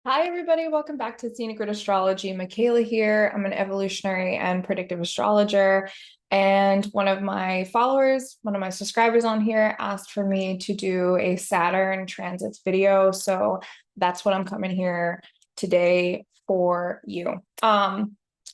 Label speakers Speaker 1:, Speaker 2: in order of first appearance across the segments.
Speaker 1: Hi, everybody. Welcome back to Scenic Grid Astrology. Makayla here. I'm an evolutionary and predictive astrologer. And one of my followers, one of my subscribers on here asked for me to do a Saturn transits video. So that's what I'm coming here today for you.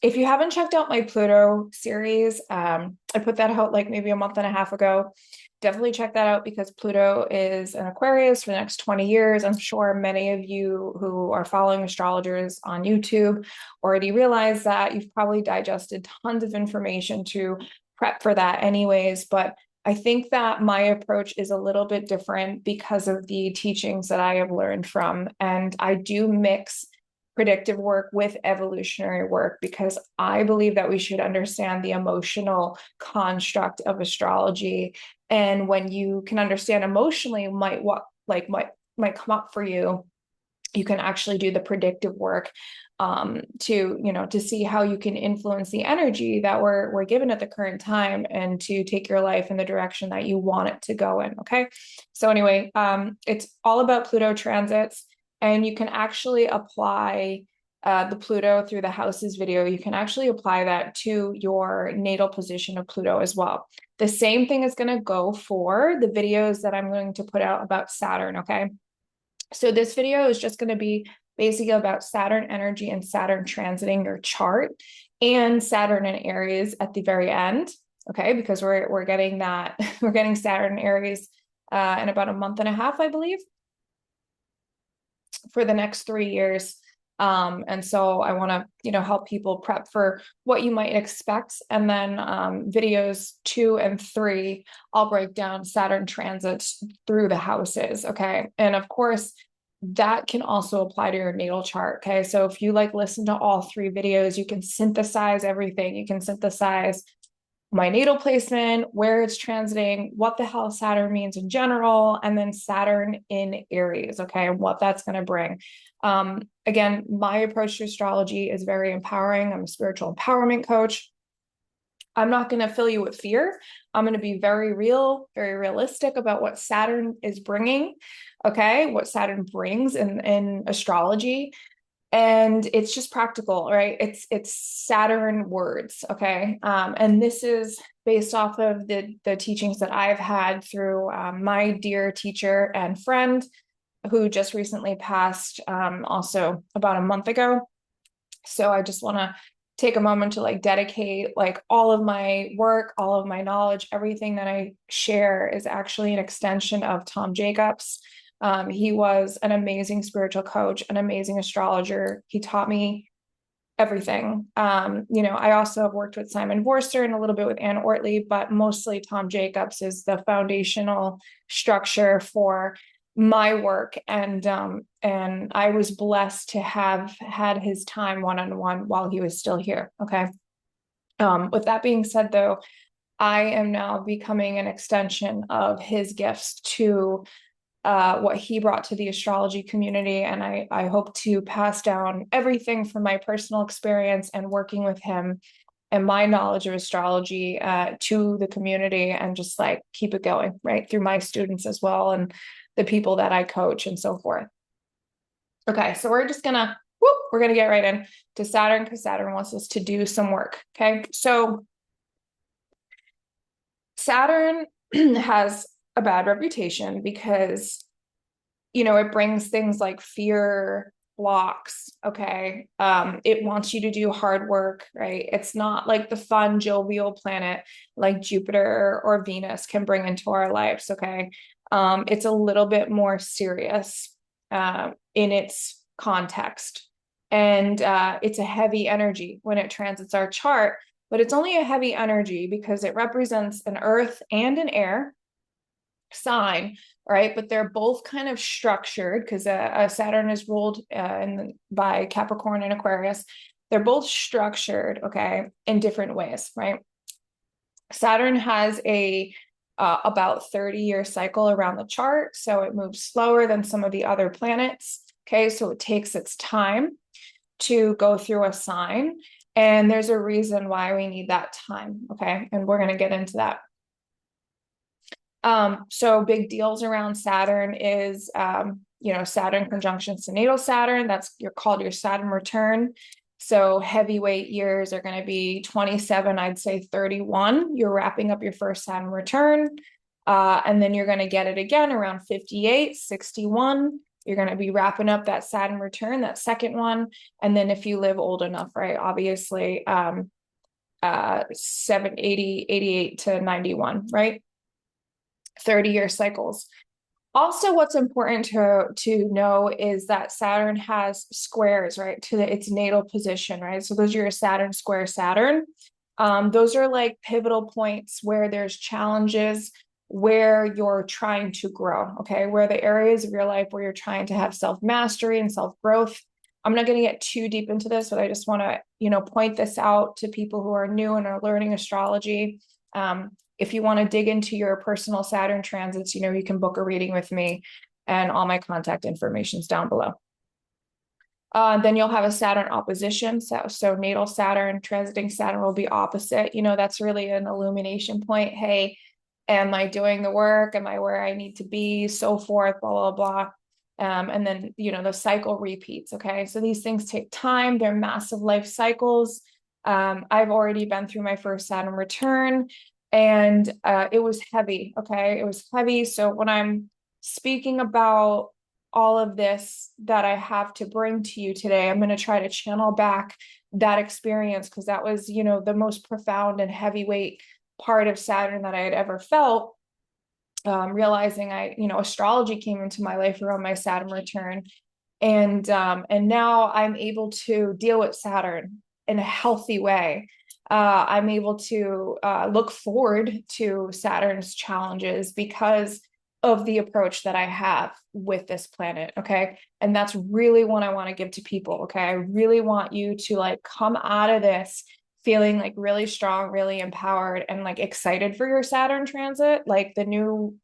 Speaker 1: If you haven't checked out my Pluto series, I put that out like maybe a month and a half ago. Definitely check that out because Pluto is an Aquarius for the next 20 years. I'm sure many of you who are following astrologers on YouTube already realize that. You've probably digested tons of information to prep for that anyways, but I think that my approach is a little bit different because of the teachings that I have learned from. And I do mix predictive work with evolutionary work because I believe that we should understand the emotional construct of astrology. And when you can understand emotionally might come up for you, you can actually do the predictive work to see how you can influence the energy that we're given at the current time and to take your life in the direction that you want it to go in. Okay. So anyway, it's all about Pluto transits, and you can actually apply the Pluto through the houses video. You can actually apply that to your natal position of Pluto as well. The same thing is going to go for the videos that I'm going to put out about Saturn. Okay. So this video is just going to be basically about Saturn energy and Saturn transiting your chart and Saturn and Aries at the very end. Okay, because we're getting that we're getting Saturn Aries in about a month and a half, I believe, for the next 3 years. And so I want to, help people prep for what you might expect. And then videos 2 and 3, I'll break down Saturn transits through the houses. Okay. And of course, that can also apply to your natal chart. Okay. So if you listen to all 3 videos, you can synthesize everything. You can synthesize my natal placement, where it's transiting, what the hell Saturn means in general, and then Saturn in Aries, okay, and what that's going to bring. Again, my approach to astrology is very empowering. I'm a spiritual empowerment coach. I'm not going to fill you with fear. I'm going to be very real, very realistic about what Saturn is bringing, okay, what Saturn brings in astrology, and it's just practical, right? It's Saturn words, okay? And this is based off of the teachings that I've had through my dear teacher and friend who just recently passed, also about a month ago. So I just want to take a moment to dedicate all of my work, all of my knowledge, everything that I share is actually an extension of Tom Jacobs. He was an amazing spiritual coach, an amazing astrologer. He taught me everything. I also have worked with Simon Vorster and a little bit with Ann Ortley, but mostly Tom Jacobs is the foundational structure for my work. And I was blessed to have had his time one-on-one while he was still here. Okay. With that being said, though, I am now becoming an extension of his gifts to what he brought to the astrology community. And I hope to pass down everything from my personal experience and working with him and my knowledge of astrology to the community, and just keep it going, right, through my students as well and the people that I coach and so forth. Okay, so we're gonna get right in to Saturn because Saturn wants us to do some work. Okay, so Saturn has a bad reputation because it brings things like fear, blocks. Okay. It wants you to do hard work, right? It's not like the fun, jovial planet like Jupiter or Venus can bring into our lives. Okay. It's a little bit more serious in its context. And it's a heavy energy when it transits our chart, but it's only a heavy energy because it represents an earth and an air sign, right? But they're both kind of structured because Saturn is ruled by Capricorn and Aquarius. They're both structured, okay, in different ways, right? Saturn has a about 30-year cycle around the chart, so it moves slower than some of the other planets. Okay, so it takes its time to go through a sign, and there's a reason why we need that time. Okay, and we're going to get into that. So big deals around Saturn is Saturn conjunctions to natal Saturn, that's called your Saturn return. So heavyweight years are going to be 27, I'd say 31. You're wrapping up your first Saturn return. And then you're going to get it again around 58, 61. You're going to be wrapping up that Saturn return, that second one. And then if you live old enough, right, obviously, 80, 88 to 91, right? 30-year cycles. Also, what's important to know is that Saturn has squares, right, to its natal position, right? So those are your Saturn square Saturn. Those are like pivotal points where there's challenges, where you're trying to grow, okay? Where the areas of your life where you're trying to have self-mastery and self-growth. I'm not going to get too deep into this, but I just want to, point this out to people who are new and are learning astrology. If you want to dig into your personal Saturn transits, you can book a reading with me, and all my contact information is down below. Then you'll have a Saturn opposition. So natal Saturn, transiting Saturn will be opposite. That's really an illumination point. Hey, am I doing the work? Am I where I need to be? So forth, blah, blah, blah. And then, the cycle repeats. Okay. So these things take time. They're massive life cycles. I've already been through my first Saturn return, and it was heavy. Okay. It was heavy. So when I'm speaking about all of this that I have to bring to you today, I'm going to try to channel back that experience, because that was, the most profound and heavyweight part of Saturn that I had ever felt. Realizing astrology came into my life around my Saturn return. And now I'm able to deal with Saturn in a healthy way. I'm able to look forward to Saturn's challenges because of the approach that I have with this planet. Okay. And that's really what I want to give to people. Okay. I really want you to come out of this feeling really strong, really empowered, and excited for your Saturn transit, the new,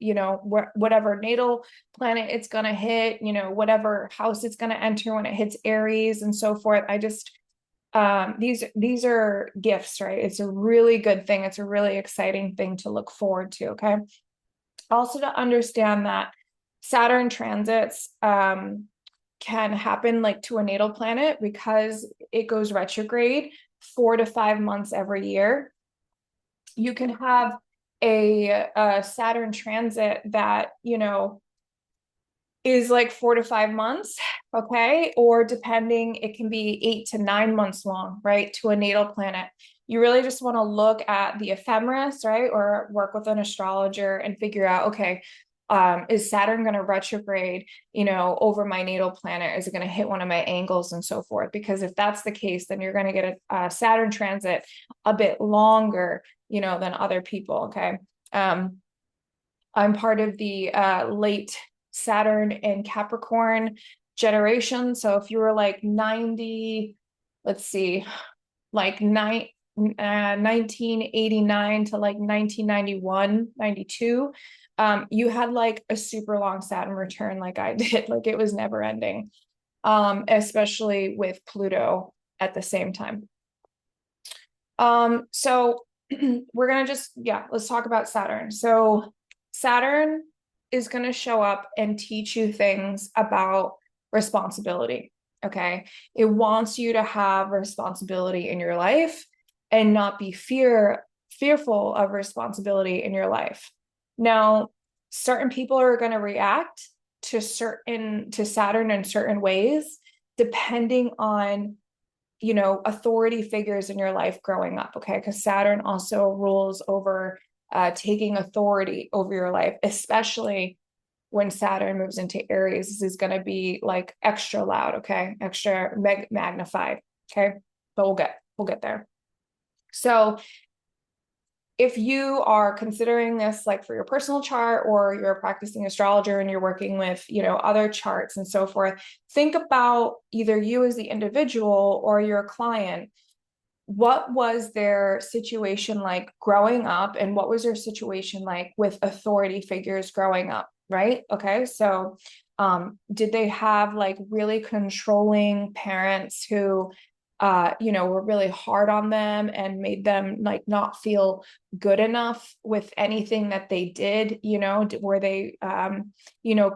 Speaker 1: whatever natal planet it's going to hit, whatever house it's going to enter when it hits Aries and so forth. I just, these are gifts, right? It's a really good thing. It's a really exciting thing to look forward to. Okay. Also, to understand that Saturn transits, can happen to a natal planet because it goes retrograde 4 to 5 months every year. You can have a Saturn transit that, is 4 to 5 months, okay? Or depending, it can be 8 to 9 months long, right? To a natal planet. You really just want to look at the ephemeris, right? Or work with an astrologer and figure out, okay, is Saturn going to retrograde, over my natal planet? Is it going to hit one of my angles and so forth? Because if that's the case, then you're going to get a Saturn transit a bit longer, than other people. Okay. I'm part of the late Saturn and Capricorn generation. So if you were 90, let's see, 1989 to 1991, 92, you had a super long Saturn return like I did. It was never ending, especially with Pluto at the same time. So we're going to let's talk about Saturn. So Saturn is going to show up and teach you things about responsibility. Okay. It wants you to have responsibility in your life and not be fearful of responsibility in your life. Now, certain people are going to react to Saturn in certain ways, depending on, authority figures in your life growing up. Okay. Because Saturn also rules over taking authority over your life, especially when Saturn moves into Aries. This is going to be extra loud. Okay. Extra magnified. Okay. But we'll get there. So if you are considering this for your personal chart, or you're a practicing astrologer and you're working with, other charts and so forth, think about either you as the individual or your client. What was their situation like growing up, and what was their situation like with authority figures growing up, right? Okay. So did they have really controlling parents who were really hard on them and made them like not feel good enough with anything that they did, were they,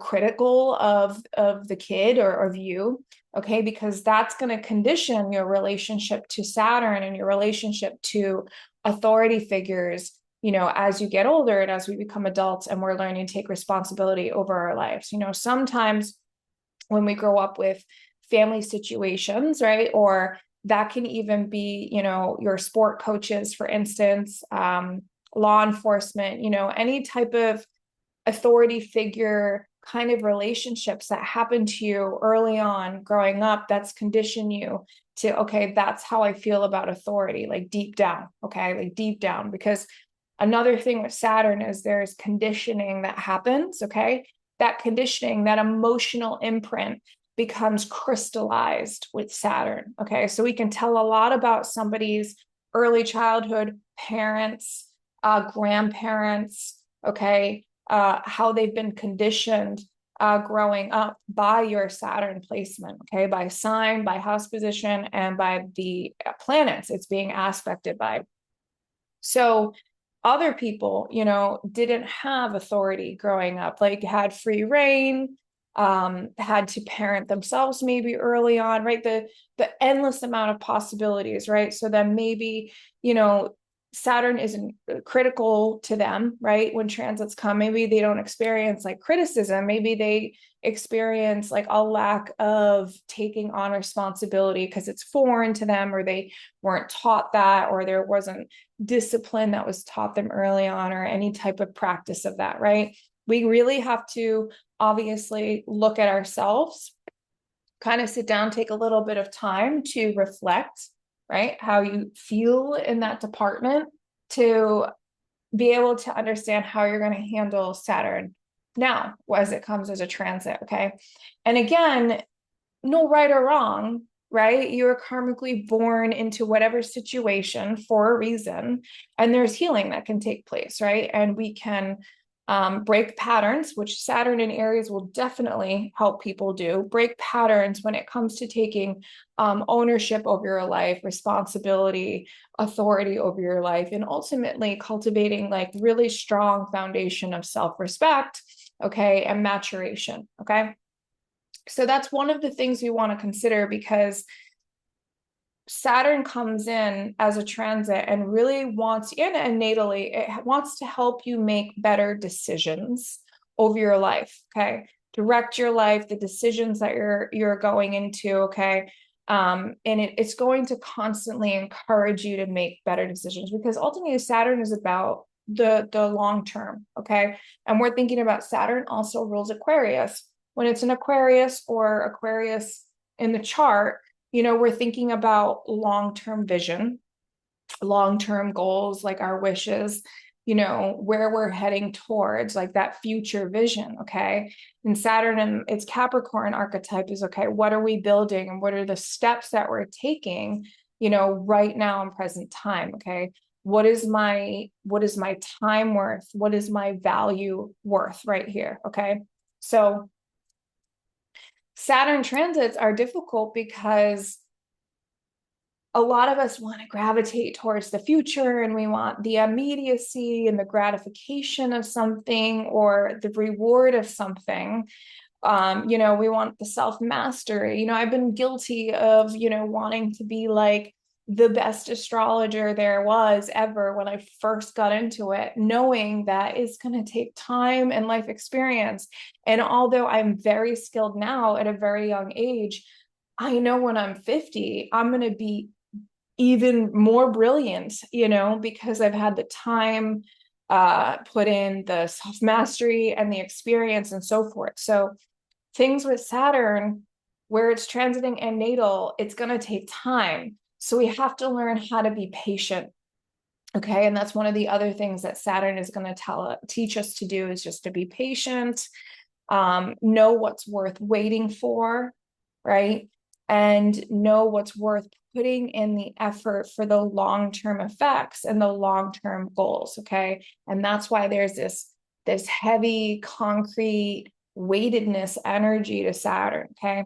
Speaker 1: critical of the kid or of you? Okay, because that's going to condition your relationship to Saturn and your relationship to authority figures, as you get older and as we become adults and we're learning to take responsibility over our lives. Sometimes when we grow up with family situations, right? Or that can even be, your sport coaches, for instance, law enforcement, any type of authority figure kind of relationships that happen to you early on growing up, that's conditioned you to, okay, that's how I feel about authority, like deep down. Okay, like deep down. Because another thing with Saturn is there's conditioning that happens. Okay, that conditioning, that emotional imprint becomes crystallized with Saturn. Okay, so we can tell a lot about somebody's early childhood, parents, grandparents, okay, how they've been conditioned growing up by your Saturn placement, okay, by sign, by house position, and by the planets it's being aspected by. So other people, didn't have authority growing up, like had free reign, had to parent themselves maybe early on, right? The endless amount of possibilities, right? So then maybe, Saturn isn't critical to them, right? When transits come, maybe they don't experience like criticism. Maybe they experience like a lack of taking on responsibility because it's foreign to them, or they weren't taught that, or there wasn't discipline that was taught them early on, or any type of practice of that, right? We really have to obviously look at ourselves, kind of sit down, take a little bit of time to reflect, right? How you feel in that department to be able to understand how you're going to handle Saturn now as it comes as a transit. Okay. And again, no right or wrong, right? You're karmically born into whatever situation for a reason, and there's healing that can take place, right? And we can break patterns, which Saturn in Aries will definitely help people do. Break patterns when it comes to taking ownership over your life, responsibility, authority over your life, and ultimately cultivating like really strong foundation of self-respect, okay, and maturation, okay? So that's one of the things we want to consider, because Saturn comes in as a transit and really wants, and natally, it wants to help you make better decisions over your life, okay? Direct your life, the decisions that you're going into, okay? And it's going to constantly encourage you to make better decisions, because ultimately Saturn is about the long term, okay? And we're thinking about Saturn also rules Aquarius. When it's an Aquarius or Aquarius in the chart, we're thinking about long-term vision, long-term goals, like our wishes, where we're heading towards, like that future vision, okay? And Saturn and its Capricorn archetype is, okay, what are we building and what are the steps that we're taking, right now in present time, okay? What is my time worth? What is my value worth right here, okay? So Saturn transits are difficult because a lot of us want to gravitate towards the future, and we want the immediacy and the gratification of something, or the reward of something. We want the self-mastery. I've been guilty of, wanting to be like the best astrologer there was ever when I first got into it, knowing that it's going to take time and life experience. And although I'm very skilled now at a very young age, I know when I'm 50, I'm going to be even more brilliant, because I've had the time put in, the self-mastery and the experience and so forth. So things with Saturn, where it's transiting and natal, it's going to take time. So we have to learn how to be patient. Okay. And that's one of the other things that Saturn is going to teach us to do, is just to be patient, know what's worth waiting for, right? And know what's worth putting in the effort for the long-term effects and the long-term goals. Okay. And that's why there's this heavy, concrete, weightedness energy to Saturn. Okay.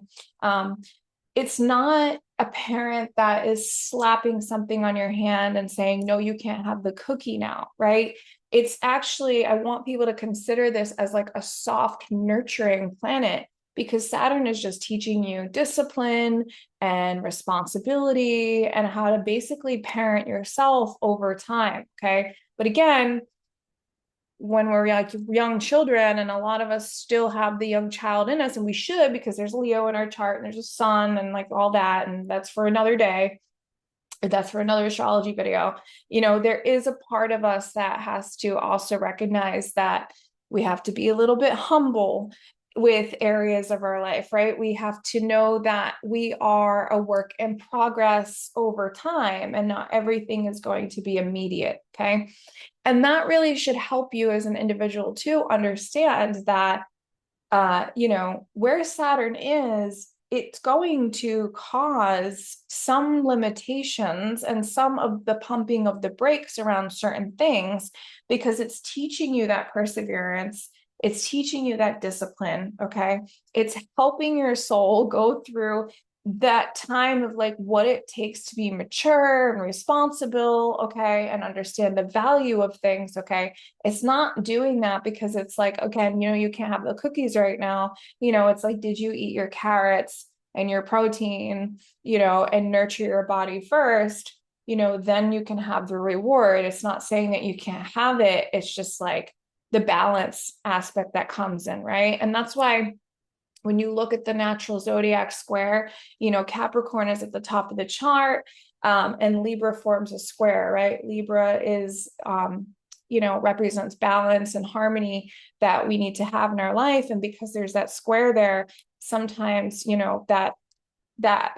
Speaker 1: It's not a parent that is slapping something on your hand and saying, no, you can't have the cookie now, right? It's actually, I want people to consider this as like a soft, nurturing planet, because Saturn is just teaching you discipline and responsibility and how to basically parent yourself over time. Okay. But again, when we're like young children, and a lot of us still have the young child in us, and we should, because there's Leo in our chart and there's a sun and like all that, and that's for another day, that's for another astrology video. There is a part of us that has to also recognize that we have to be a little bit humble with areas of our life, right? We have to know that we are a work in progress over time, and not everything is going to be immediate. Okay. And that really should help you as an individual to understand that, where Saturn is, it's going to cause some limitations and some of the pumping of the brakes around certain things, because it's teaching you that perseverance. It's teaching you that discipline. Okay. It's helping your soul go through that time of like what it takes to be mature and responsible. Okay. And understand the value of things. Okay. It's not doing that because it's like, again, you can't have the cookies right now. It's like, did you eat your carrots and your protein, and nurture your body first, then you can have the reward. It's not saying that you can't have it. It's just like the balance aspect that comes in, right? And that's why when you look at the natural zodiac square, Capricorn is at the top of the chart, and Libra forms a square, right? Libra is, represents balance and harmony that we need to have in our life. And because there's that square there, sometimes, that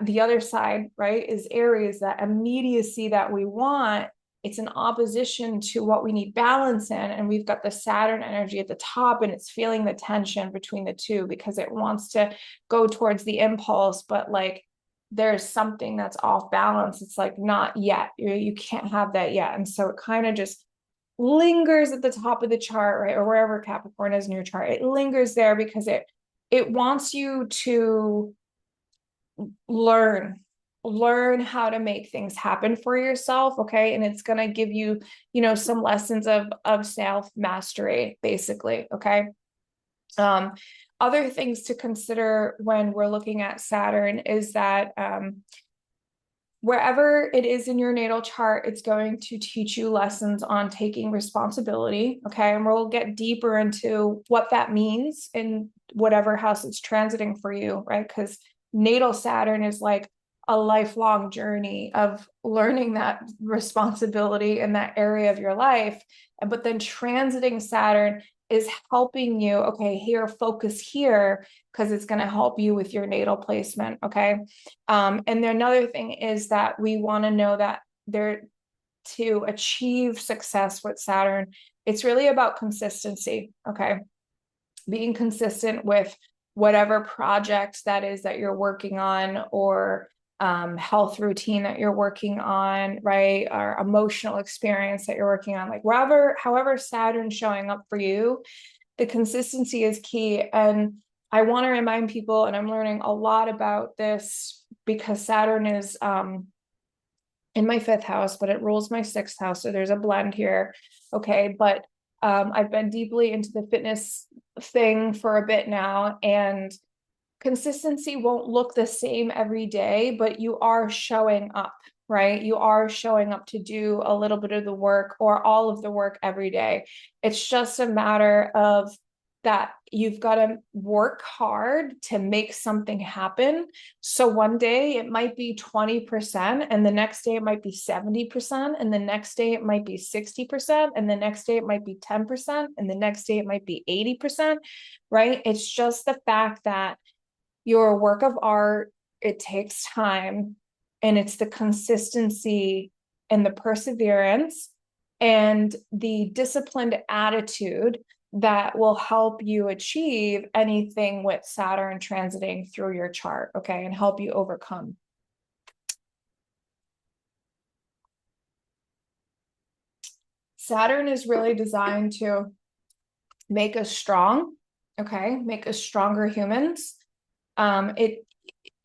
Speaker 1: the other side, right, is Aries, that immediacy that we want. It's an opposition to what we need balance in. And we've got the Saturn energy at the top, and it's feeling the tension between the two because it wants to go towards the impulse, but like there's something that's off balance. It's like, not yet. You can't have that yet. And so it kind of just lingers at the top of the chart, right? Or wherever Capricorn is in your chart. It lingers there because it wants you to learn how to make things happen for yourself. Okay. And it's going to give you, some lessons of self mastery, basically. Okay. Other things to consider when we're looking at Saturn is that, wherever it is in your natal chart, it's going to teach you lessons on taking responsibility. Okay. And we'll get deeper into what that means in whatever house it's transiting for you, right? Because natal Saturn is like a lifelong journey of learning that responsibility in that area of your life. But then transiting Saturn is helping you, okay, here, focus here, because it's going to help you with your natal placement. Okay. And then another thing is that we want to know that to achieve success with Saturn, it's really about consistency. Okay. Being consistent with whatever project that is that you're working on, or health routine that you're working on, right? Or emotional experience that you're working on, like however Saturn's showing up for you, the consistency is key. And I want to remind people, and I'm learning a lot about this because Saturn is in my 5th house, but it rules my 6th house. So there's a blend here. Okay. But I've been deeply into the fitness thing for a bit now, and consistency won't look the same every day, but you are showing up, right? You are showing up to do a little bit of the work or all of the work every day. It's just a matter of that you've got to work hard to make something happen. So one day it might be 20%, and the next day it might be 70%, and the next day it might be 60%, and the next day it might be 10%, and the next day it might be 80%, right? It's just the fact that your work of art, it takes time, and it's the consistency and the perseverance and the disciplined attitude that will help you achieve anything with Saturn transiting through your chart, okay, and help you overcome. Saturn is really designed to make us strong, okay, make us stronger humans.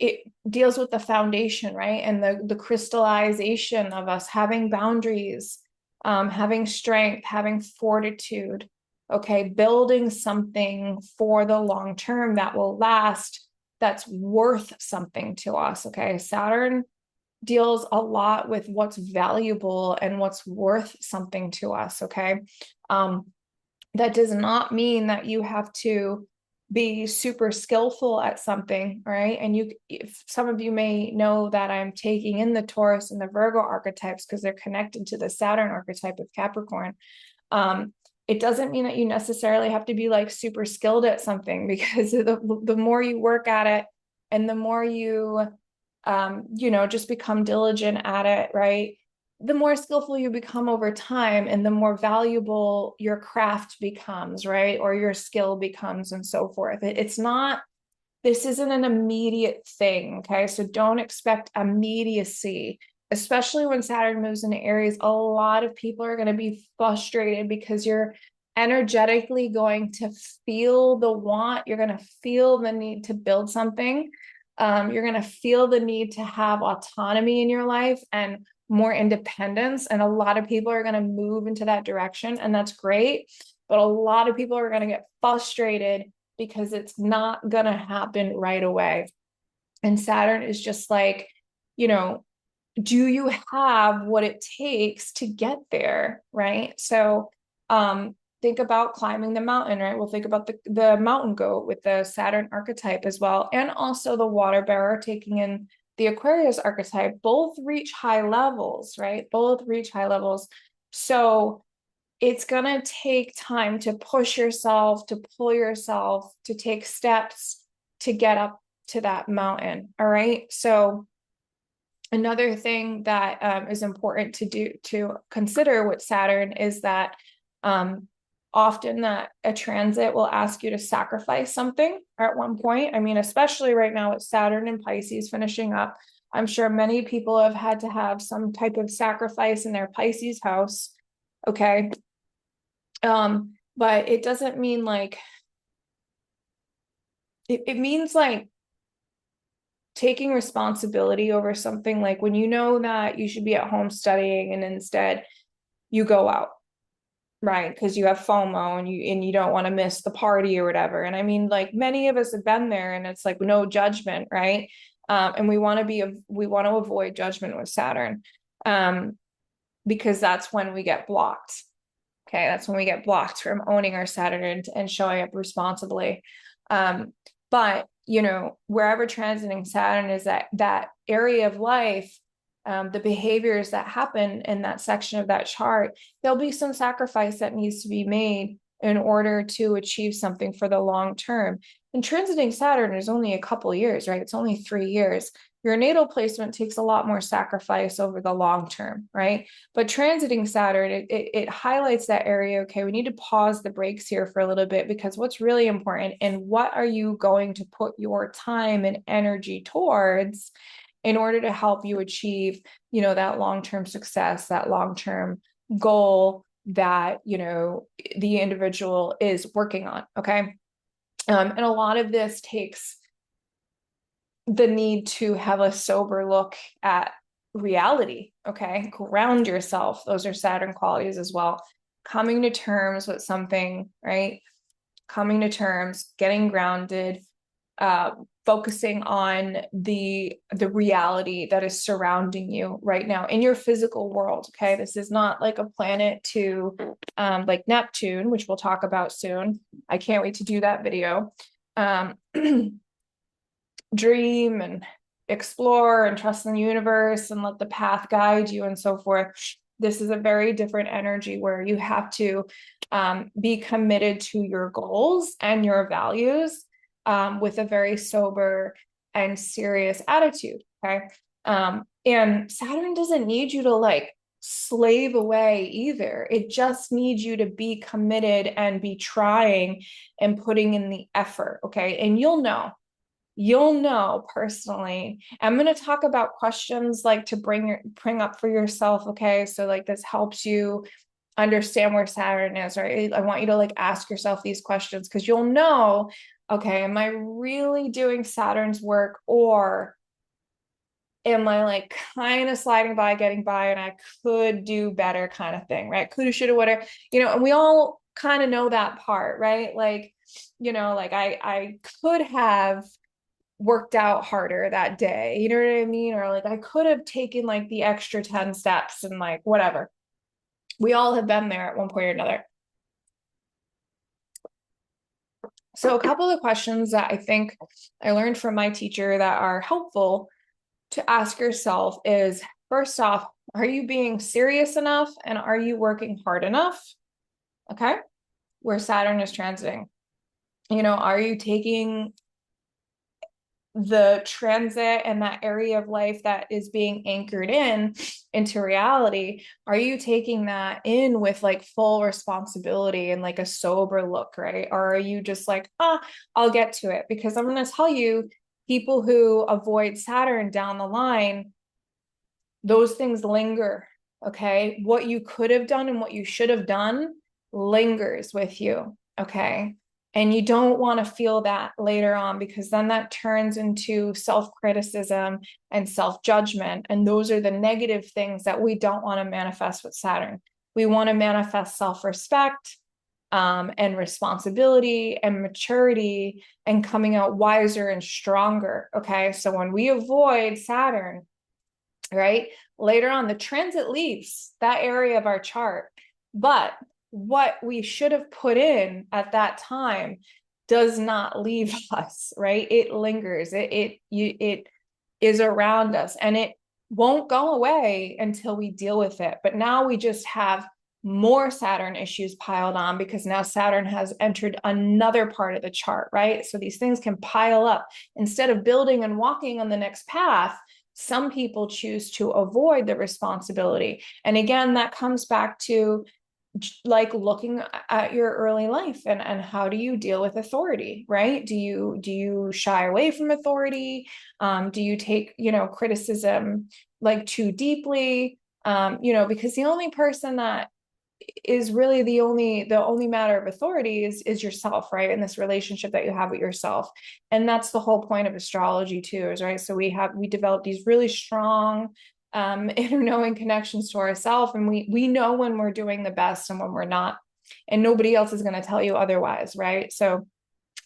Speaker 1: it deals with the foundation, right? And the crystallization of us having boundaries, having strength, having fortitude, okay, building something for the long term that will last, that's worth something to us, okay? Saturn deals a lot with what's valuable and what's worth something to us, okay? That does not mean that you have to be super skillful at something, right? And some of you may know that I'm taking in the Taurus and the Virgo archetypes because they're connected to the Saturn archetype of Capricorn. It doesn't mean that you necessarily have to be like super skilled at something, because the more you work at it and the more you, just become diligent at it, right? The more skillful you become over time and the more valuable your craft becomes, right? Or your skill becomes and so forth. This isn't an immediate thing, okay? So don't expect immediacy, especially when Saturn moves into Aries. A lot of people are going to be frustrated because you're energetically going to feel the want, you're going to feel the need to build something. You're going to feel the need to have autonomy in your life and more independence. And a lot of people are going to move into that direction, and that's great. But a lot of people are going to get frustrated because it's not going to happen right away. And Saturn is just like, do you have what it takes to get there, right? So think about climbing the mountain, right? We'll think about the mountain goat with the Saturn archetype as well, and also the water bearer taking in the Aquarius archetype. Both reach high levels, right? Both reach high levels. So it's going to take time to push yourself, to pull yourself, to take steps to get up to that mountain. All right. So another thing that is important to consider with Saturn is that often that a transit will ask you to sacrifice something at one point. I mean, especially right now with Saturn and Pisces finishing up, I'm sure many people have had to have some type of sacrifice in their Pisces house. Okay. But it doesn't mean like, it means like taking responsibility over something, like when you know that you should be at home studying and instead you go out, right? Because you have FOMO and you don't want to miss the party or whatever. And I mean, like many of us have been there, and it's like no judgment, right? And we want to avoid judgment with Saturn, because that's when we get blocked. Okay, that's when we get blocked from owning our Saturn and showing up responsibly. But wherever transiting Saturn is, that area of life, the behaviors that happen in that section of that chart, there'll be some sacrifice that needs to be made in order to achieve something for the long term. And transiting Saturn is only a couple years, right? It's only 3 years. Your natal placement takes a lot more sacrifice over the long term, right? But transiting Saturn, it highlights that area. Okay, we need to pause the brakes here for a little bit, because what's really important, and what are you going to put your time and energy towards in order to help you achieve, that long-term success, that long-term goal that, the individual is working on. Okay. And a lot of this takes the need to have a sober look at reality. Okay. Ground yourself. Those are Saturn qualities as well. Coming to terms with something, right? Coming to terms, getting grounded, focusing on the reality that is surrounding you right now in your physical world. Okay. This is not like a planet to like Neptune, which we'll talk about soon. I can't wait to do that video. Dream and explore and trust in the universe and let the path guide you and so forth. This is a very different energy where you have to be committed to your goals and your values with a very sober and serious attitude. Okay. And Saturn doesn't need you to like slave away either. It just needs you to be committed and be trying and putting in the effort. Okay. And you'll know personally. I'm going to talk about questions like to bring up for yourself. Okay. So like this helps you understand where Saturn is, right? I want you to like ask yourself these questions, because you'll know Okay, am I really doing Saturn's work, or am I like kind of sliding by, getting by, and I could do better kind of thing, right? Coulda, shoulda, woulda, and we all kind of know that part, right? Like, like I could have worked out harder that day, you know what I mean? Or like I could have taken like the extra 10 steps and like whatever. We all have been there at one point or another. So a couple of questions that I think I learned from my teacher that are helpful to ask yourself is, first off, are you being serious enough and are you working hard enough? Okay. Where Saturn is transiting. Are you taking the transit and that area of life that is being anchored into reality? Are you taking that in with like full responsibility and like a sober look, right? Or are you just like, I'll get to it? Because I'm going to tell you, people who avoid Saturn down the line, those things linger. Okay. What you could have done and what you should have done lingers with you. Okay. And you don't want to feel that later on, because then that turns into self-criticism and self-judgment. And those are the negative things that we don't want to manifest with Saturn. We want to manifest self-respect, and responsibility and maturity and coming out wiser and stronger. Okay. So when we avoid Saturn, right, later on, the transit leaves that area of our chart, but what we should have put in at that time does not leave us, right? It lingers. It is around us, and it won't go away until we deal with it. But now we just have more Saturn issues piled on, because now Saturn has entered another part of the chart, right? So these things can pile up. Instead of building and walking on the next path, some people choose to avoid the responsibility. And again, that comes back to like looking at your early life, and how do you deal with authority, right? Do you shy away from authority? Do you take, criticism like too deeply? Because the only person that is really the only matter of authority is yourself, right? In this relationship that you have with yourself. And that's the whole point of astrology too, is right. So we develop these really strong inner knowing connections to ourselves, and we know when we're doing the best and when we're not, and nobody else is going to tell you otherwise, right? So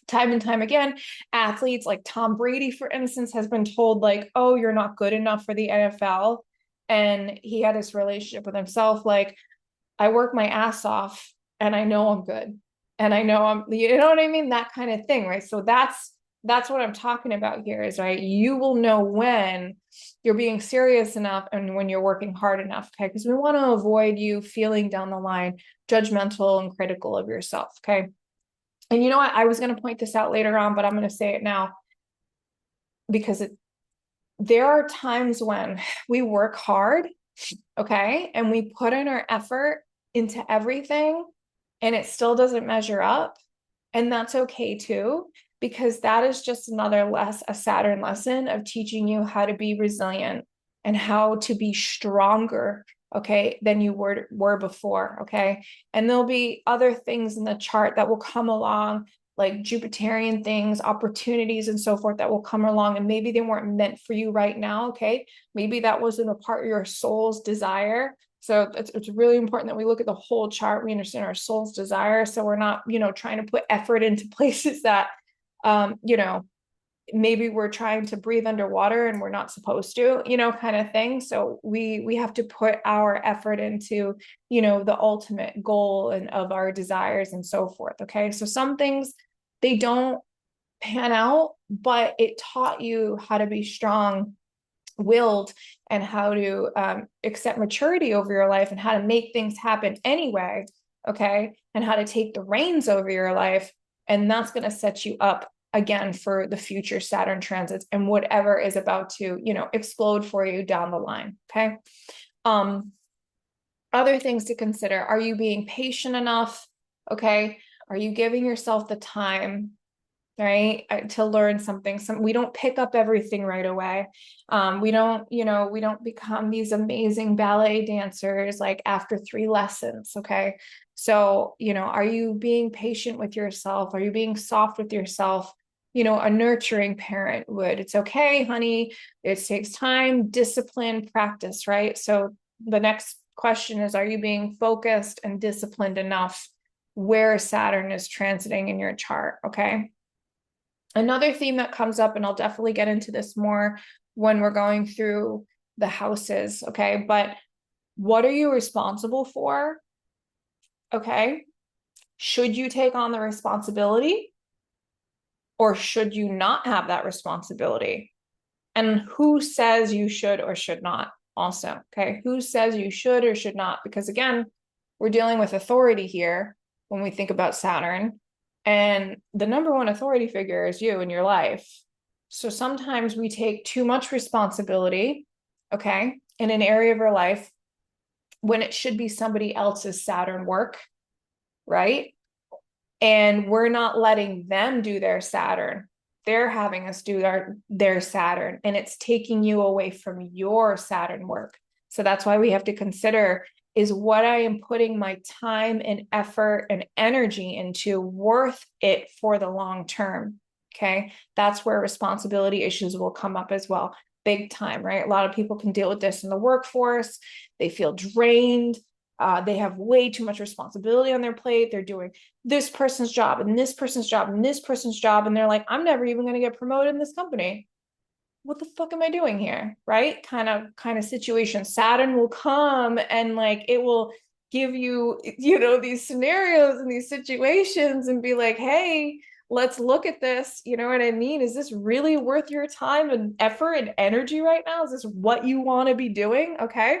Speaker 1: time and time again, athletes like Tom Brady, for instance, has been told like, oh, you're not good enough for the NFL. And he had this relationship with himself like, I work my ass off and I know I'm good. And I know you know what I mean? That kind of thing, right? So that's what I'm talking about here is, right, you will know when you're being serious enough and when you're working hard enough, okay? Because we want to avoid you feeling down the line judgmental and critical of yourself, okay? And you know what? I was going to point this out later on, but I'm going to say it now, because there are times when we work hard, okay, and we put in our effort into everything and it still doesn't measure up. And that's okay too, because that is just a Saturn lesson of teaching you how to be resilient and how to be stronger, okay, than you were before, okay? And there'll be other things in the chart that will come along, like Jupiterian things, opportunities, and so forth, that will come along, and maybe they weren't meant for you right now, okay? Maybe that wasn't a part of your soul's desire. So it's really important that we look at the whole chart. We understand our soul's desire. So we're not, trying to put effort into places that, maybe we're trying to breathe underwater and we're not supposed to, kind of thing. So we have to put our effort into, the ultimate goal and of our desires and so forth. Okay. So some things, they don't pan out, but it taught you how to be strong willed and how to accept maturity over your life and how to make things happen anyway, okay, and how to take the reins over your life. And that's going to set you up again for the future Saturn transits and whatever is about to, explode for you down the line, okay? Other things to consider: are you being patient enough? Okay, are you giving yourself the time? right? To learn something. We don't pick up everything right away. We don't, we don't become these amazing ballet dancers like after 3 lessons. Okay. So, are you being patient with yourself? Are you being soft with yourself? A nurturing parent would. It's okay, honey. It takes time, discipline, practice, right? So the next question is, are you being focused and disciplined enough where Saturn is transiting in your chart? Okay. Another theme that comes up, and I'll definitely get into this more when we're going through the houses, okay? But what are you responsible for? Okay. Should you take on the responsibility, or should you not have that responsibility? And who says you should or should not also, okay? Who says you should or should not? Because again, we're dealing with authority here when we think about Saturn. And the number one authority figure is you in your life. So sometimes we take too much responsibility, okay, in an area of our life when it should be somebody else's Saturn work, right? And we're not letting them do their Saturn. They're having us do their Saturn, and it's taking you away from your Saturn work. So that's why we have to consider, is what I am putting my time and effort and energy into worth it for the long term? Okay. That's where responsibility issues will come up as well. Big time, right? A lot of people can deal with this in the workforce. They feel drained. They have way too much responsibility on their plate. They're doing this person's job and this person's job and this person's job. And they're like, I'm never even going to get promoted in this company. What the fuck am I doing here? Right? Kind of situation. Saturn will come and like, it will give you, these scenarios and these situations and be like, hey, let's look at this. You know what I mean? Is this really worth your time and effort and energy right now? Is this what you want to be doing? Okay.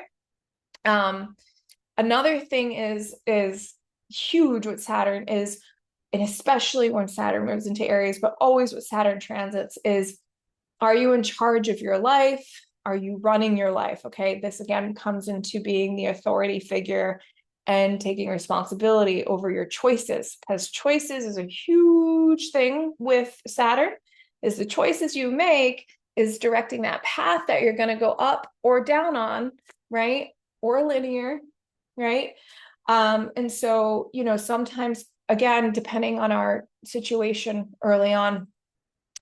Speaker 1: Another thing is huge with Saturn is, and especially when Saturn moves into Aries, but always with Saturn transits, is, are you in charge of your life? Are you running your life? Okay. This again comes into being the authority figure and taking responsibility over your choices, because choices is a huge thing with Saturn. Is the choices you make is directing that path that you're going to go up or down on, right? Or linear, right? And so, sometimes, again, depending on our situation early on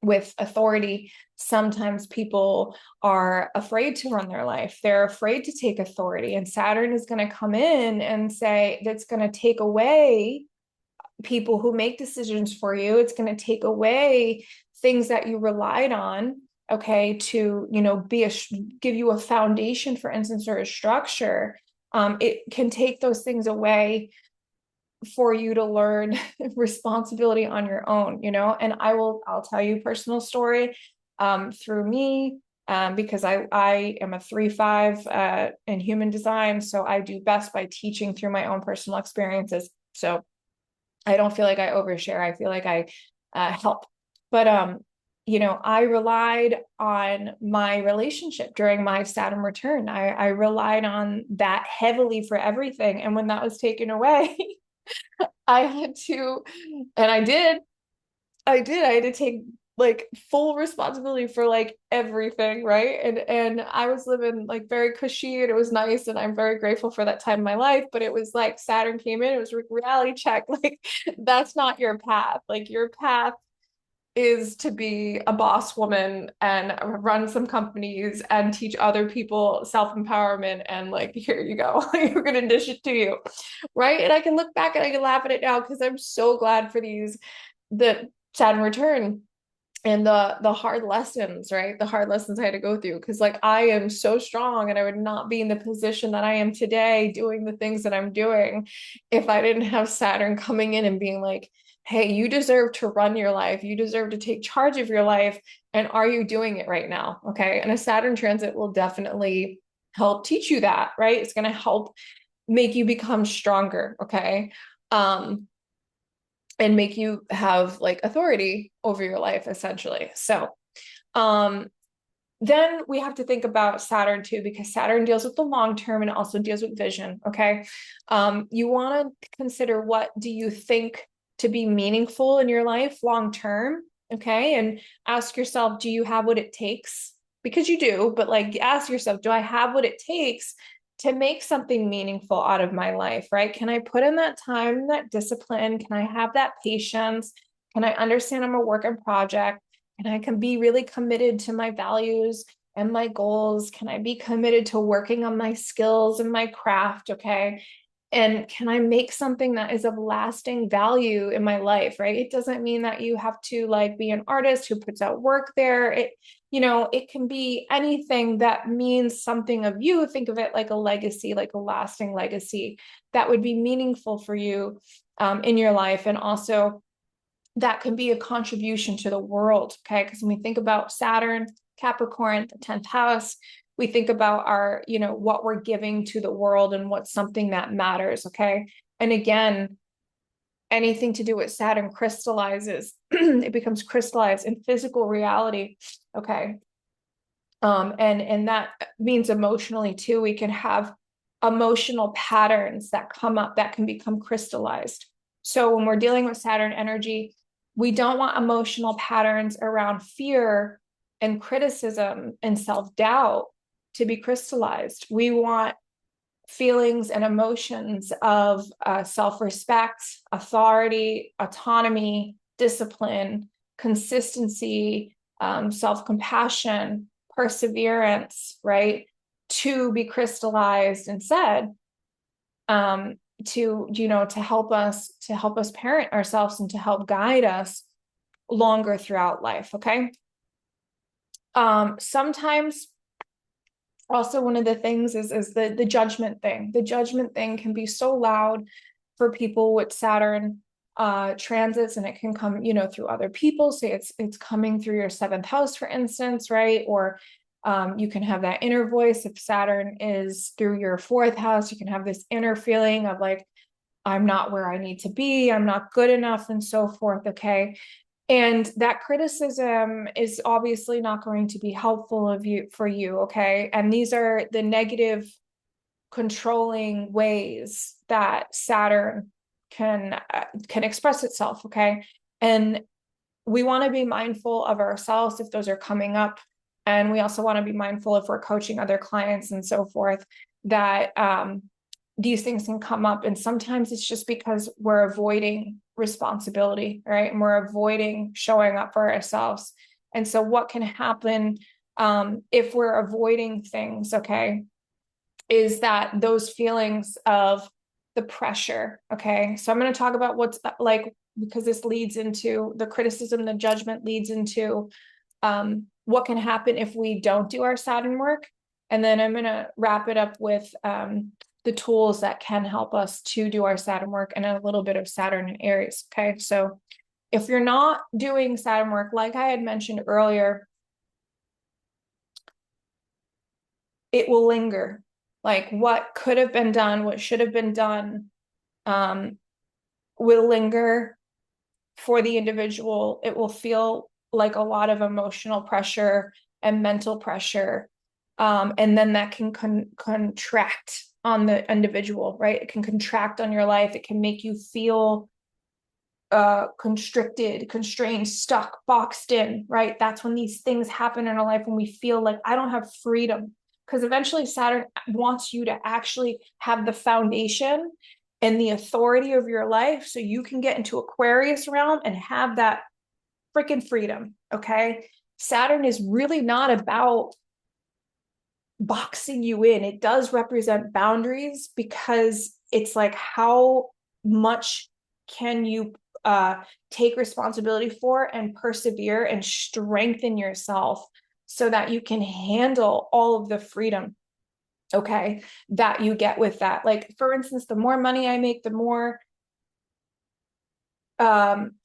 Speaker 1: with authority, sometimes people are afraid to run their life. They're afraid to take authority. And Saturn is going to come in and say, that's going to take away people who make decisions for you. It's going to take away things that you relied on, okay, to, give you a foundation, for instance, or a structure. It can take those things away for you to learn responsibility on your own, and I'll tell you a personal story through me, because I am a 3/5 in human design. So I do best by teaching through my own personal experiences. So I don't feel like I overshare. I feel like I help. But I relied on my relationship during my Saturn return. I relied on that heavily for everything. And when that was taken away, I had to, and I had to take like full responsibility for like everything, right? And I was living like very cushy and it was nice, and I'm very grateful for that time in my life. But it was like Saturn came in, it was reality check. Like, that's not your path. Like, your path is to be a boss woman and run some companies and teach other people self-empowerment, and like, here you go. You're gonna dish it to you, right? And I can look back and I can laugh at it now because I'm so glad for the Saturn return and the hard lessons, right? The hard lessons I had to go through, because like, I am so strong and I would not be in the position that I am today doing the things that I'm doing if I didn't have Saturn coming in and being like, hey, you deserve to run your life. You deserve to take charge of your life. And are you doing it right now? Okay. And a Saturn transit will definitely help teach you that, right? It's going to help make you become stronger. Okay. And make you have like authority over your life, essentially. So, then we have to think about Saturn too, because Saturn deals with the long term and also deals with vision. Okay. You want to consider, what do you think to be meaningful in your life long term? Okay. And ask yourself, do you have what it takes? Because you do, but like ask yourself, do I have what it takes to make something meaningful out of my life, right? Can I put in that time, that discipline? Can I have that patience? Can I understand I'm a work in project? And I can be really committed to my values and my goals? Can I be committed to working on my skills and my craft? Okay. And can I make something that is of lasting value in my life, right? It doesn't mean that you have to like be an artist who puts out work there. It can be anything that means something of you. Think of it like a legacy, like a lasting legacy that would be meaningful for you in your life. And also that can be a contribution to the world. Okay. Because when we think about Saturn, Capricorn, the 10th house, we think about our, what we're giving to the world and what's something that matters. Okay. And again, anything to do with Saturn crystallizes, it becomes crystallized in physical reality. Okay. And that means emotionally too. We can have emotional patterns that come up that can become crystallized. So when we're dealing with Saturn energy, we don't want emotional patterns around fear and criticism and self-doubt to be crystallized. We want feelings and emotions of self-respect, authority, autonomy, discipline, consistency, self-compassion, perseverance, right? To be crystallized and said, to help us parent ourselves and to help guide us longer throughout life. Okay. Sometimes also one of the things is the judgment thing. The judgment thing can be so loud for people with Saturn transits, and it can come, through other people. Say it's coming through your seventh house, for instance, right? Or you can have that inner voice. If Saturn is through your fourth house, you can have this inner feeling of like, I'm not where I need to be, I'm not good enough, and so forth. Okay. And that criticism is obviously not going to be helpful for you. Okay. And these are the negative controlling ways that Saturn can express itself. Okay. And we want to be mindful of ourselves if those are coming up. And we also want to be mindful if we're coaching other clients and so forth, that these things can come up. And sometimes it's just because we're avoiding responsibility, right? And we're avoiding showing up for ourselves. And so what can happen if we're avoiding things, okay, is that those feelings of the pressure. Okay. So I'm going to talk about what's like, because this leads into the criticism, the judgment leads into what can happen if we don't do our Saturn work. And then I'm going to wrap it up with the tools that can help us to do our Saturn work and a little bit of Saturn and Aries. Okay. So if you're not doing Saturn work, like I had mentioned earlier, it will linger. Like what could have been done, what should have been done, will linger for the individual. It will feel like a lot of emotional pressure and mental pressure. And then that can contract on the individual, right? It can contract on your life. It can make you feel constricted, constrained, stuck, boxed in, right? That's when these things happen in our life, when we feel like I don't have freedom. Because eventually Saturn wants you to actually have the foundation and the authority of your life so you can get into Aquarius realm and have that freaking freedom. Okay. Saturn is really not about boxing you in. It does represent boundaries because it's like, how much can you take responsibility for and persevere and strengthen yourself so that you can handle all of the freedom, okay, that you get with that. Like, for instance, the more money I make, the more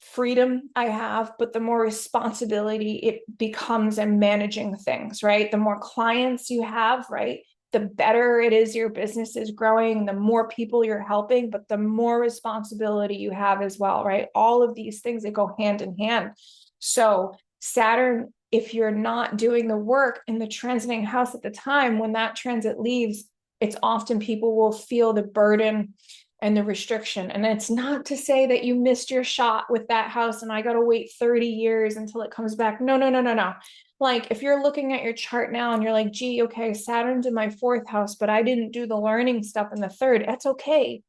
Speaker 1: freedom I have, but the more responsibility it becomes in managing things, right? The more clients you have, right? The better it is your business is growing, the more people you're helping, but the more responsibility you have as well, right? All of these things that go hand in hand. So Saturn, if you're not doing the work in the transiting house at the time, when that transit leaves, it's often people will feel the burden and the restriction. And it's not to say that you missed your shot with that house and I got to wait 30 years until it comes back. No, no, no, no, no. Like if you're looking at your chart now and you're like, gee, okay, Saturn's in my fourth house, but I didn't do the learning stuff in the third. That's okay.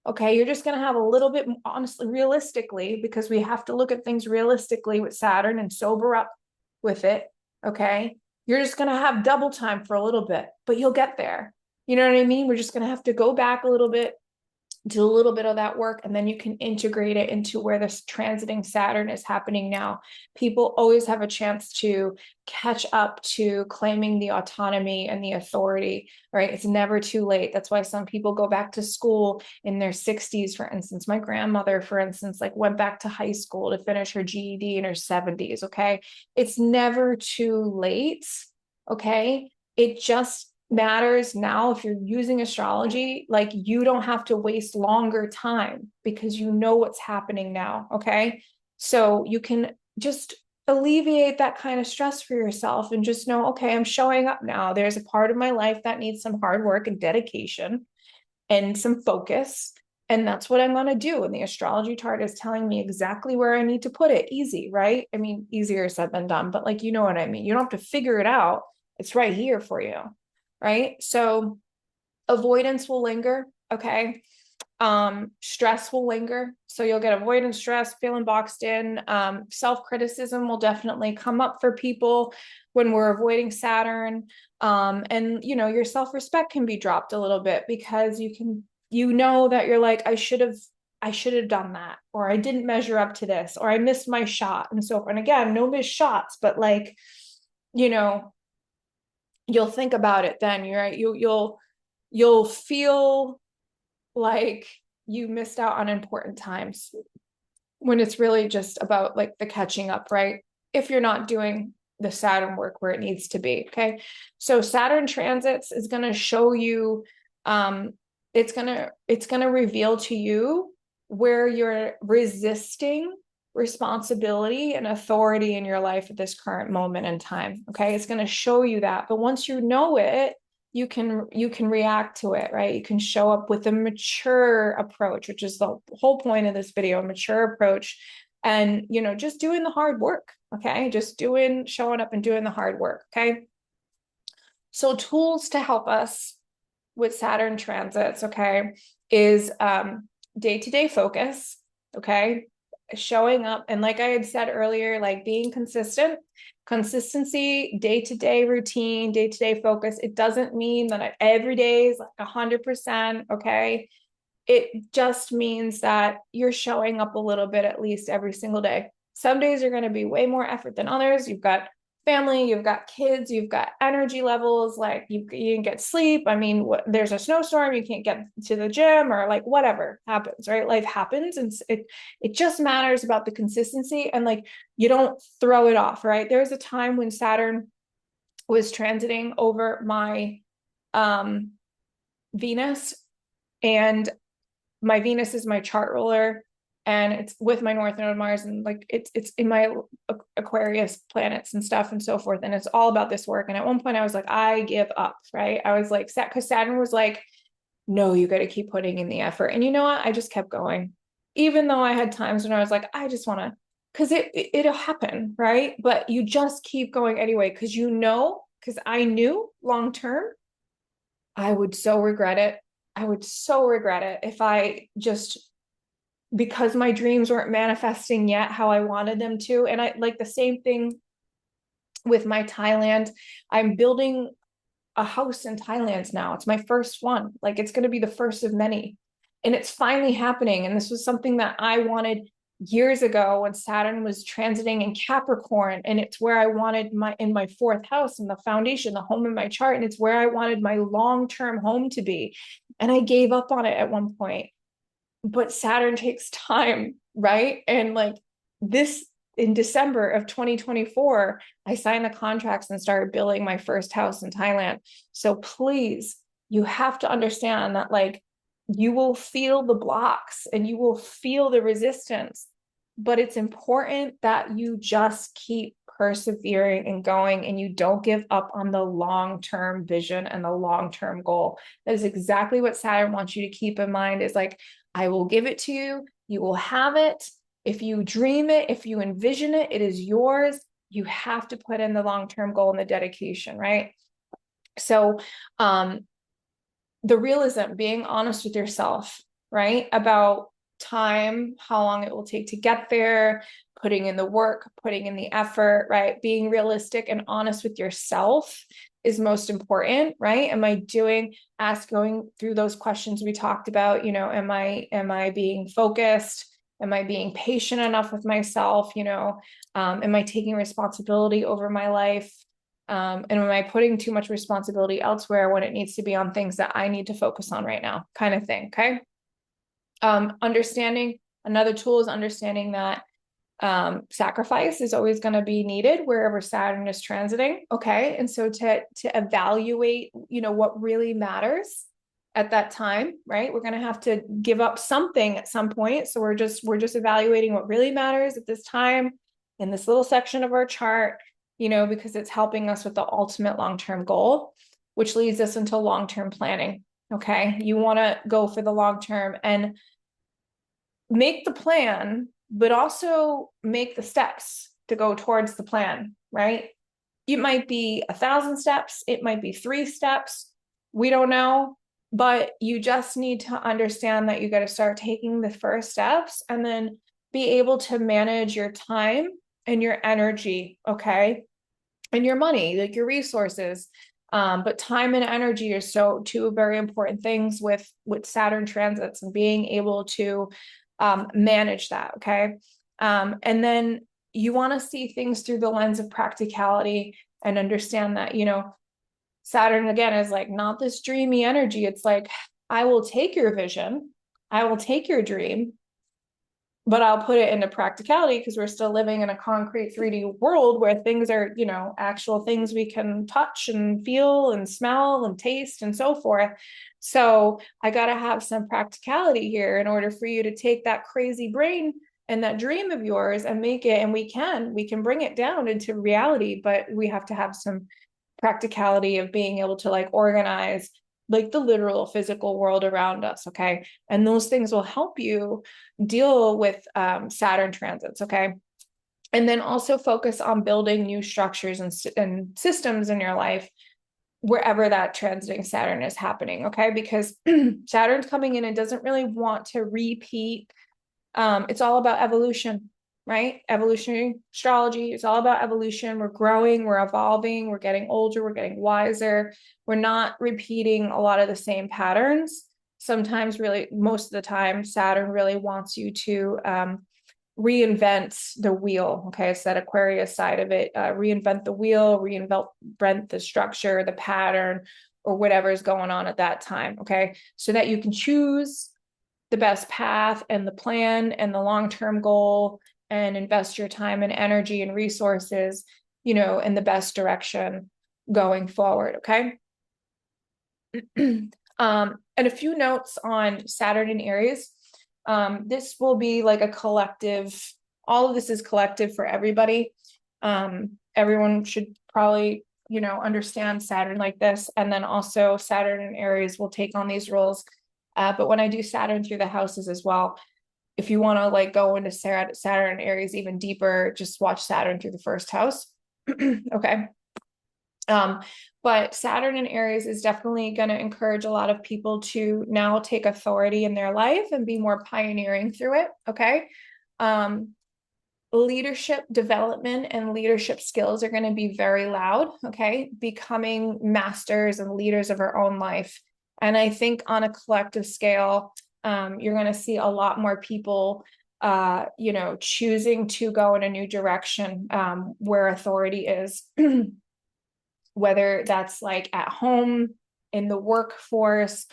Speaker 1: Okay, you're just going to have a little bit, honestly, realistically, because we have to look at things realistically with Saturn and sober up with it. Okay, you're just going to have double time for a little bit, but you'll get there. You know what I mean? We're just going to have to go back a little bit, do a little bit of that work, and then you can integrate it into where this transiting Saturn is happening now. People always have a chance to catch up to claiming the autonomy and the authority, right? It's never too late. That's why some people go back to school in their 60s, for instance. My grandmother, for instance, like went back to high school to finish her GED in her 70s, okay? It's never too late, okay? It just matters now. If you're using astrology, like you don't have to waste longer time because you know what's happening now. Okay, so you can just alleviate that kind of stress for yourself and just know, okay, I'm showing up now. There's a part of my life that needs some hard work and dedication and some focus, and that's what I'm going to do. And the astrology chart is telling me exactly where I need to put it. Easy, right? I mean, easier said than done, but like, you know what I mean? You don't have to figure it out. It's right here for you. Right? So avoidance will linger. Okay. Stress will linger. So you'll get avoidance, stress, feeling boxed in. Self-criticism will definitely come up for people when we're avoiding Saturn. And you know, your self-respect can be dropped a little bit because you know that you're like, I should have done that, or I didn't measure up to this, or I missed my shot, and so forth. And again, no missed shots, but like, you know, you'll think about it then. You're right. You'll feel like you missed out on important times when it's really just about like the catching up, right? If you're not doing the Saturn work where it needs to be. Okay. So Saturn transits is going to show you, it's going to reveal to you where you're resisting responsibility and authority in your life at this current moment in time. Okay. It's going to show you that. But once you know it, you can react to it, right? You can show up with a mature approach, which is the whole point of this video, a mature approach. And, you know, just doing the hard work. Okay. Just showing up and doing the hard work. Okay. So tools to help us with Saturn transits, okay, is day-to-day focus, okay, showing up. And like I had said earlier, like being consistent, consistency, day-to-day routine, day-to-day focus. It doesn't mean that every day is like 100%, okay? It just means that you're showing up a little bit at least every single day. Some days are going to be way more effort than others. You've got family, you've got kids, you've got energy levels, like you didn't get sleep. I mean, there's a snowstorm, you can't get to the gym, or like whatever happens, right? Life happens, and it just matters about the consistency, and like you don't throw it off, right? There was a time when Saturn was transiting over my Venus, and my Venus is my chart ruler, and it's with my North Node Mars, and like it's in my Aquarius planets and stuff and so forth, and it's all about this work. And at one point I was like, I give up, right? I was like, because Saturn was like, no, you got to keep putting in the effort. And you know what? I just kept going, even though I had times when I was like, I just want to, because it'll happen, right? But you just keep going anyway, because because I knew long term I would so regret it. I would so regret it if I just, because my dreams weren't manifesting yet how I wanted them to. And I like the same thing with my Thailand. I'm building a house in Thailand now. It's my first one. Like it's going to be the first of many. And it's finally happening. And this was something that I wanted years ago when Saturn was transiting in Capricorn. And it's where I wanted in my fourth house, and the foundation, the home in my chart. And it's where I wanted my long-term home to be. And I gave up on it at one point. But Saturn takes time, right? And like this, in December of 2024, I signed the contracts and started building my first house in Thailand. So please, you have to understand that like you will feel the blocks and you will feel the resistance, but it's important that you just keep persevering and going, and you don't give up on the long-term vision and the long-term goal. That is exactly what Saturn wants you to keep in mind, is like, I will give it to you. You will have it. If you dream it, if you envision it, it is yours. You have to put in the long-term goal and the dedication, right? So, the realism, being honest with yourself, right? About time, how long it will take to get there, putting in the work, putting in the effort, right? Being realistic and honest with yourself is most important, right? Am I going through those questions we talked about, am I being focused? Am I being patient enough with myself? Am I taking responsibility over my life? And am I putting too much responsibility elsewhere when it needs to be on things that I need to focus on right now, kind of thing. Okay. Understanding another tool is understanding that sacrifice is always going to be needed wherever Saturn is transiting. Okay. And so to evaluate, what really matters at that time, right? We're going to have to give up something at some point. So we're just evaluating what really matters at this time in this little section of our chart, because it's helping us with the ultimate long-term goal, which leads us into long-term planning. Okay. You want to go for the long term and make the plan, but also make the steps to go towards the plan, right? It might be 1,000 steps. It might be 3 steps. We don't know, but you just need to understand that you got to start taking the first steps and then be able to manage your time and your energy, okay? And your money, like your resources. But time and energy are two very important things with Saturn transits and being able to manage that. Okay. And then you want to see things through the lens of practicality and understand that, Saturn again is like not this dreamy energy. It's like, I will take your vision, I will take your dream, but I'll put it into practicality because we're still living in a concrete 3D world where things are, actual things we can touch and feel and smell and taste and so forth. So I got to have some practicality here in order for you to take that crazy brain and that dream of yours and make it, and we can bring it down into reality, but we have to have some practicality of being able to like organize like the literal physical world around us. Okay. And those things will help you deal with Saturn transits. Okay. And then also focus on building new structures and systems in your life wherever that transiting Saturn is happening. Okay. Because Saturn's coming in and doesn't really want to repeat. It's all about evolution, right? Evolutionary astrology. It's all about evolution. We're growing, we're evolving, we're getting older, we're getting wiser. We're not repeating a lot of the same patterns. Sometimes, really, most of the time, Saturn really wants you to reinvent the wheel. Okay, it's that Aquarius side of it. Reinvent the wheel, reinvent the structure, the pattern, or whatever is going on at that time. Okay, so that you can choose the best path and the plan and the long-term goal and invest your time and energy and resources, in the best direction going forward. Okay. And a few notes on Saturn and Aries. This will be like a collective, all of this is collective for everybody. Everyone should probably, understand Saturn like this. And then also Saturn and Aries will take on these roles. But when I do Saturn through the houses as well, if you want to like go into Saturn and Aries even deeper, just watch Saturn through the first house. Okay. But Saturn and Aries is definitely going to encourage a lot of people to now take authority in their life and be more pioneering through it. Okay. Leadership development and leadership skills are going to be very loud. Okay. Becoming masters and leaders of our own life. And I think on a collective scale, you're going to see a lot more people, choosing to go in a new direction where authority is, whether that's like at home, in the workforce,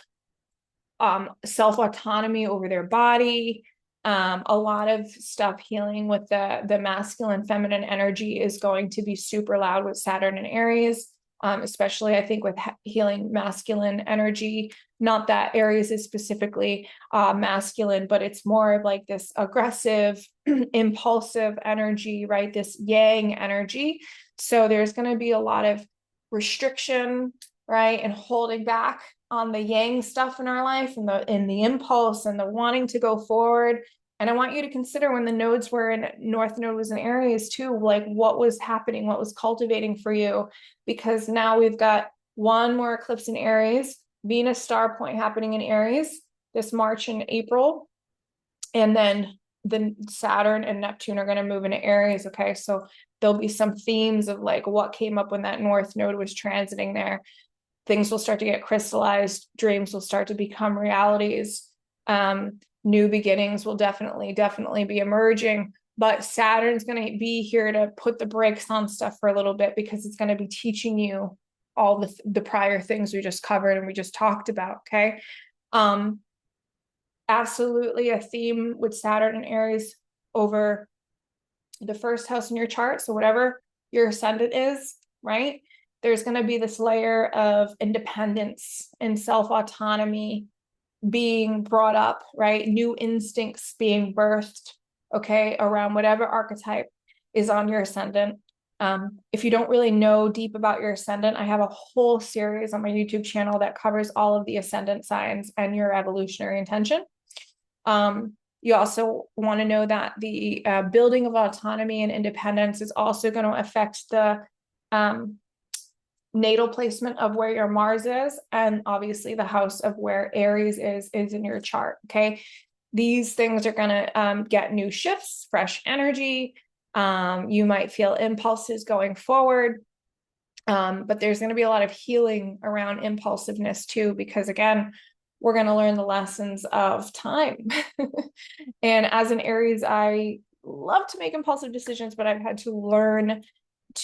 Speaker 1: self-autonomy over their body. A lot of stuff healing with the masculine, feminine energy is going to be super loud with Saturn and Aries. Especially I think with healing masculine energy, not that Aries is specifically masculine, but it's more of like this aggressive, impulsive energy, right? This yang energy. So there's going to be a lot of restriction, right? And holding back on the yang stuff in our life and the impulse and the wanting to go forward. And I want you to consider when the nodes were in North Node was in Aries too, like what was happening, what was cultivating for you, because now we've got one more eclipse in Aries, Venus star point happening in Aries this March and April. And then the Saturn and Neptune are going to move into Aries. Okay. So there'll be some themes of like what came up when that North Node was transiting there. Things will start to get crystallized. Dreams will start to become realities. New beginnings will definitely be emerging. But Saturn's going to be here to put the brakes on stuff for a little bit, because it's going to be teaching you all the prior things we just covered and we just talked about. Okay. Absolutely a theme with Saturn and Aries over the first house in your chart. So whatever your ascendant is, right? There's going to be this layer of independence and self-autonomy being brought up, right? New instincts being birthed, okay, around whatever archetype is on your ascendant. If you don't really know deep about your ascendant, I have a whole series on my YouTube channel that covers all of the ascendant signs and your evolutionary intention. You also want to know that the building of autonomy and independence is also going to affect the natal placement of where your Mars is, and obviously the house of where Aries is in your chart. Okay. These things are going to get new shifts, fresh energy. You might feel impulses going forward. But there's going to be a lot of healing around impulsiveness too, because again, we're going to learn the lessons of time. And as an Aries, I love to make impulsive decisions, but I've had to learn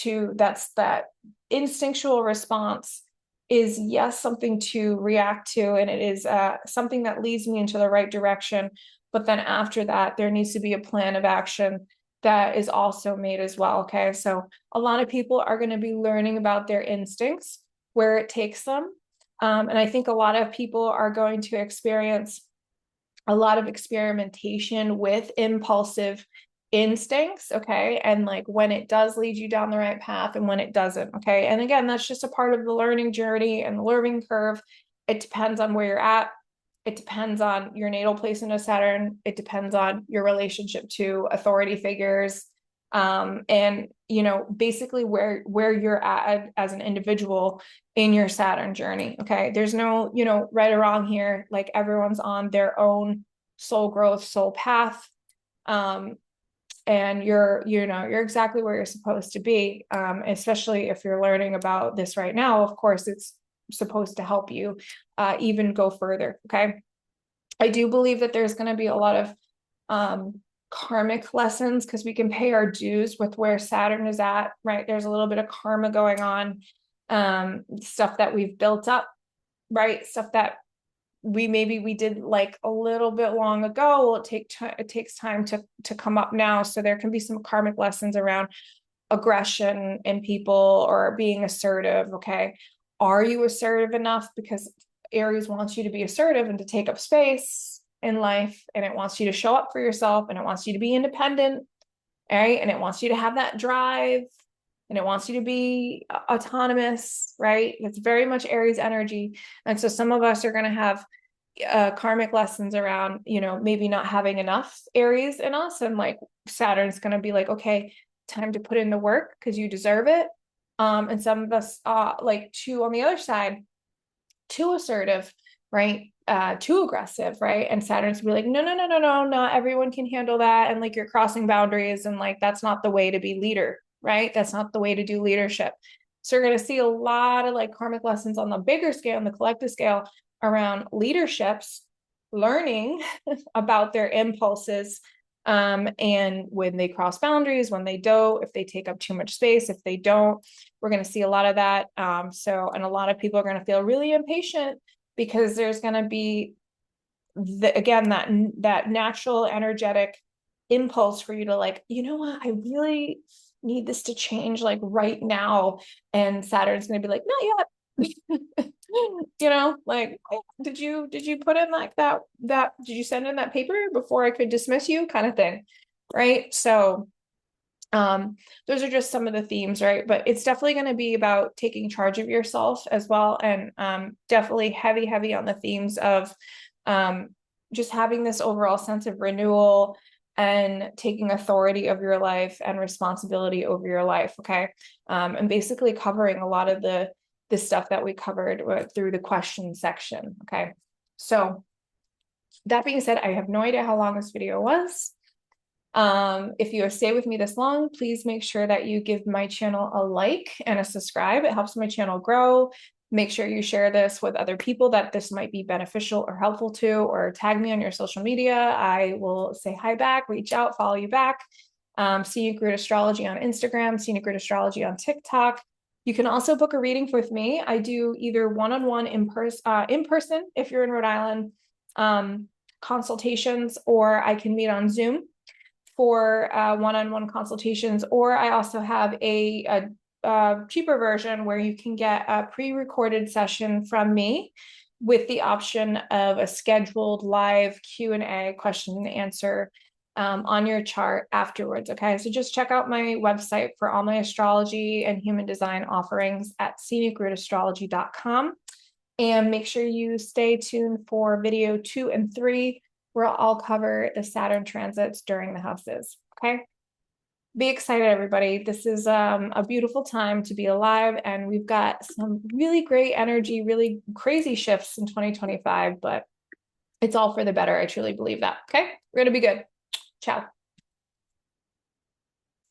Speaker 1: that instinctual response is, yes, something to react to, and it is something that leads me into the right direction. But then after that, there needs to be a plan of action that is also made as well. Okay. So a lot of people are going to be learning about their instincts, where it takes them. And I think a lot of people are going to experience a lot of experimentation with impulsive instincts. Okay. And like when it does lead you down the right path and when it doesn't. Okay. And again, that's just a part of the learning journey and the learning curve. It depends on where you're at. It depends on your natal placement of Saturn. It depends on your relationship to authority figures. And basically where you're at as an individual in your Saturn journey. Okay. There's no, right or wrong here. Like everyone's on their own soul growth, soul path. And you're exactly where you're supposed to be. Especially if you're learning about this right now, of course, it's supposed to help you even go further. Okay. I do believe that there's going to be a lot of karmic lessons, because we can pay our dues with where Saturn is at, right? There's a little bit of karma going on, stuff that we've built up, right? Stuff that we did like a little bit long ago. Well, it takes time to come up now. So there can be some karmic lessons around aggression in people or being assertive. Okay. Are you assertive enough? Because Aries wants you to be assertive and to take up space in life, and it wants you to show up for yourself, and it wants you to be independent, right? And it wants you to have that drive, and it wants you to be autonomous, right? It's very much Aries energy. And so some of us are going to have karmic lessons around, maybe not having enough Aries in us. And like Saturn's going to be like, okay, time to put in the work because you deserve it. And some of us, like on the other side, too assertive, right? Too aggressive, right? And Saturn's gonna be like, no, no, no, no, no, not everyone can handle that. And like you're crossing boundaries, and like that's not the way to be leader, right? That's not the way to do leadership. So you're gonna see a lot of like karmic lessons on the bigger scale, on the collective scale, around leaderships learning about their impulses, and when they cross boundaries, when they don't, if they take up too much space, if they don't, we're going to see a lot of that. And a lot of people are going to feel really impatient, because there's going to be again that natural energetic impulse for you to like, you know what, I really need this to change like right now. And Saturn's going to be like, not yet. Like, did you put in like that did you send in that paper before I could dismiss you, kind of thing, right? So Those are just some of the themes, right? But it's definitely going to be about taking charge of yourself as well. And definitely heavy on the themes of just having this overall sense of renewal and taking authority of your life and responsibility over your life. Okay. And basically covering a lot of the stuff that we covered through the question section. Okay. So that being said, I have no idea how long this video was. If you have stayed with me this long, please make sure that you give my channel a like and a subscribe. It helps my channel grow. Make sure you share this with other people that this might be beneficial or helpful to, or tag me on your social media. I will say hi back, reach out, follow you back. Scenic Root Astrology on Instagram, Scenic Root Astrology on TikTok. You can also book a reading with me. I do either one-on-one in person if you're in Rhode Island, consultations, or I can meet on Zoom for one-on-one consultations, or I also have a cheaper version where you can get a pre-recorded session from me with the option of a scheduled live Q&A, question and answer on your chart afterwards. Okay, so just check out my website for all my astrology and human design offerings at scenicrootastrology.com. And make sure you stay tuned for video 2 and 3, where I'll cover the Saturn transits during the houses. Okay. Be excited, everybody. This is a beautiful time to be alive, and we've got some really great energy, really crazy shifts in 2025, but it's all for the better. I truly believe that. Okay. We're going to be good. Ciao.